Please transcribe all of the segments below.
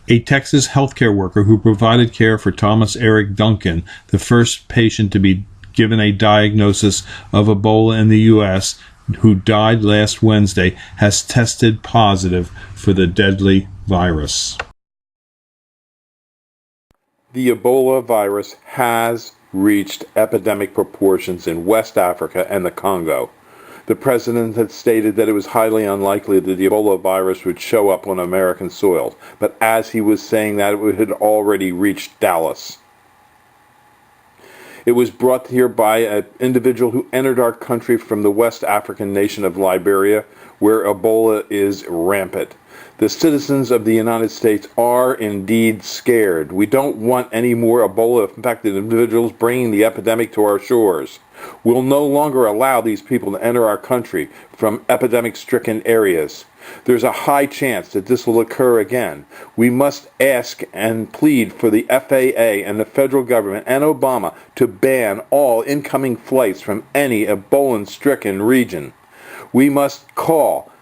A Texas healthcare worker who provided care for Thomas Eric Duncan, the first patient to be given a diagnosis of Ebola in the U.S., who died last Wednesday, has tested positive for the deadly virus. The Ebola virus has reached epidemic proportions in West Africa and the Congo. The president had stated that it was highly unlikely that the Ebola virus would show up on American soil, but as he was saying that, it had already reached Dallas. It was brought here by an individual who entered our country from the West African nation of Liberia, where Ebola is rampant. The citizens of the United States are indeed scared. We don't want any more Ebola-infected individuals bringing the epidemic to our shores. We'll no longer allow these people to enter our country from epidemic-stricken areas. There's a high chance that this will occur again. We must ask and plead for the FAA and the federal government and Obama to ban all incoming flights from any Ebola-stricken region. We must call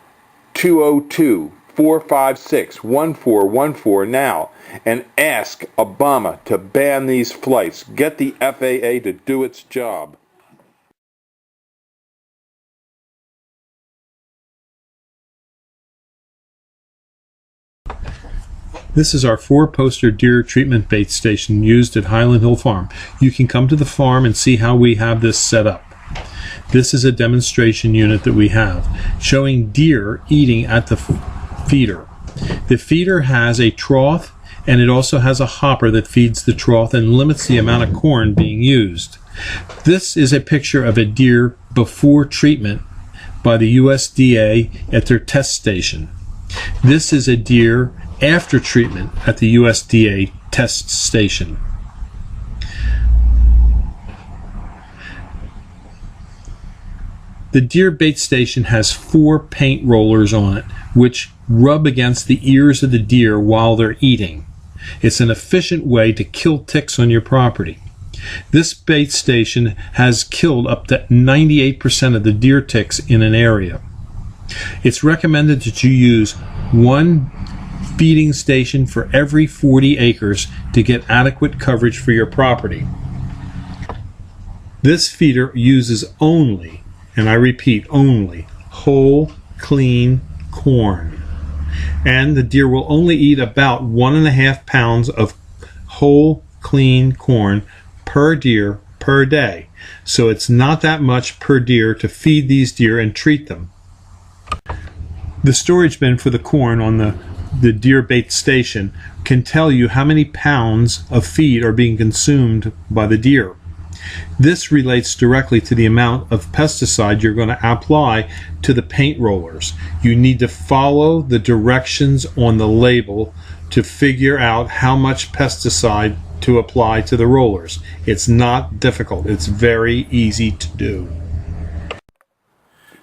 202-456-1414 now and ask Obama to ban these flights. Get the FAA to do its job. This is our 4-poster deer treatment bait station used at Highland Hill Farm. You can come to the farm and see how we have this set up. This is a demonstration unit that we have showing deer eating at the feeder. The feeder has a trough, and it also has a hopper that feeds the trough and limits the amount of corn being used. This is a picture of a deer before treatment by the USDA at their test station. This is a deer after treatment at the USDA test station. The deer bait station has 4 paint rollers on it, which rub against the ears of the deer while they're eating. It's an efficient way to kill ticks on your property. This bait station has killed up to 98% of the deer ticks in an area. It's recommended that you use 1 feeding station for every 40 acres to get adequate coverage for your property. This feeder uses only, and I repeat, only whole, clean corn. And the deer will only eat about 1.5 pounds of whole, clean corn per deer per day. So it's not that much per deer to feed these deer and treat them. The storage bin for the corn on the deer bait station can tell you how many pounds of feed are being consumed by the deer. This relates directly to the amount of pesticide you're going to apply to the paint rollers. You need to follow the directions on the label to figure out how much pesticide to apply to the rollers. It's not difficult. It's very easy to do.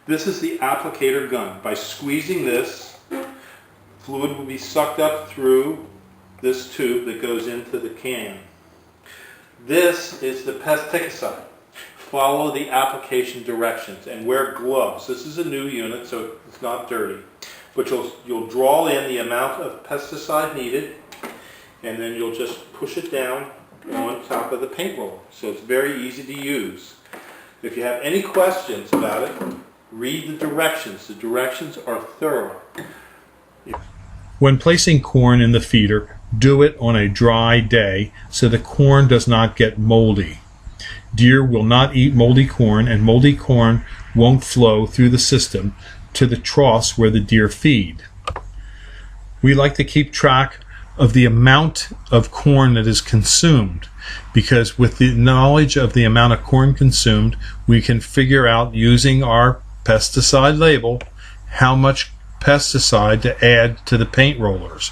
This is the applicator gun. By squeezing this, fluid will be sucked up through this tube that goes into the can. This is the pesticide. Follow the application directions and wear gloves. This is a new unit, so it's not dirty. But you'll draw in the amount of pesticide needed, and then you'll just push it down on top of the paint roller. So it's very easy to use. If you have any questions about it, read the directions. The directions are thorough. When placing corn in the feeder, do it on a dry day so the corn does not get moldy. Deer will not eat moldy corn, and moldy corn won't flow through the system to the troughs where the deer feed. We like to keep track of the amount of corn that is consumed, because with the knowledge of the amount of corn consumed, we can figure out, using our pesticide label, how much pesticide to add to the paint rollers.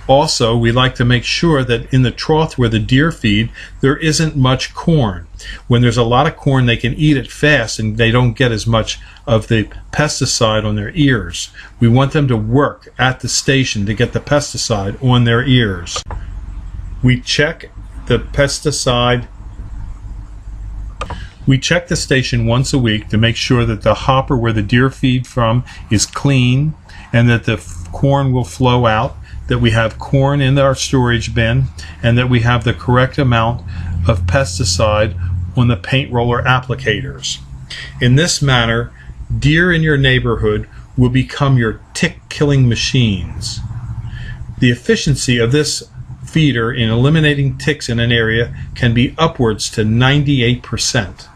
Also, we like to make sure that in the trough where the deer feed, there isn't much corn. When there's a lot of corn, they can eat it fast and they don't get as much of the pesticide on their ears. We want them to work at the station to get the pesticide on their ears. We check the pesticide. We check the station once a week to make sure that the hopper where the deer feed from is clean and that the corn will flow out that we have corn in our storage bin and that we have the correct amount of pesticide on the paint roller applicators. In this manner, deer in your neighborhood will become your tick-killing machines. The efficiency of this feeder in eliminating ticks in an area can be upwards to 98%.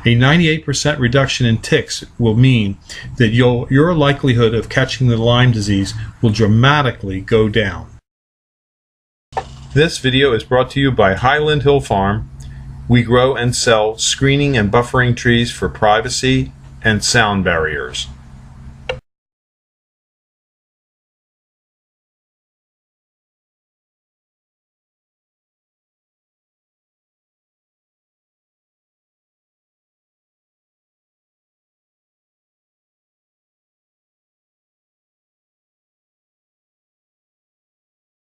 A 98% reduction in ticks will mean that your likelihood of catching the Lyme disease will dramatically go down. This video is brought to you by Highland Hill Farm. We grow and sell screening and buffering trees for privacy and sound barriers.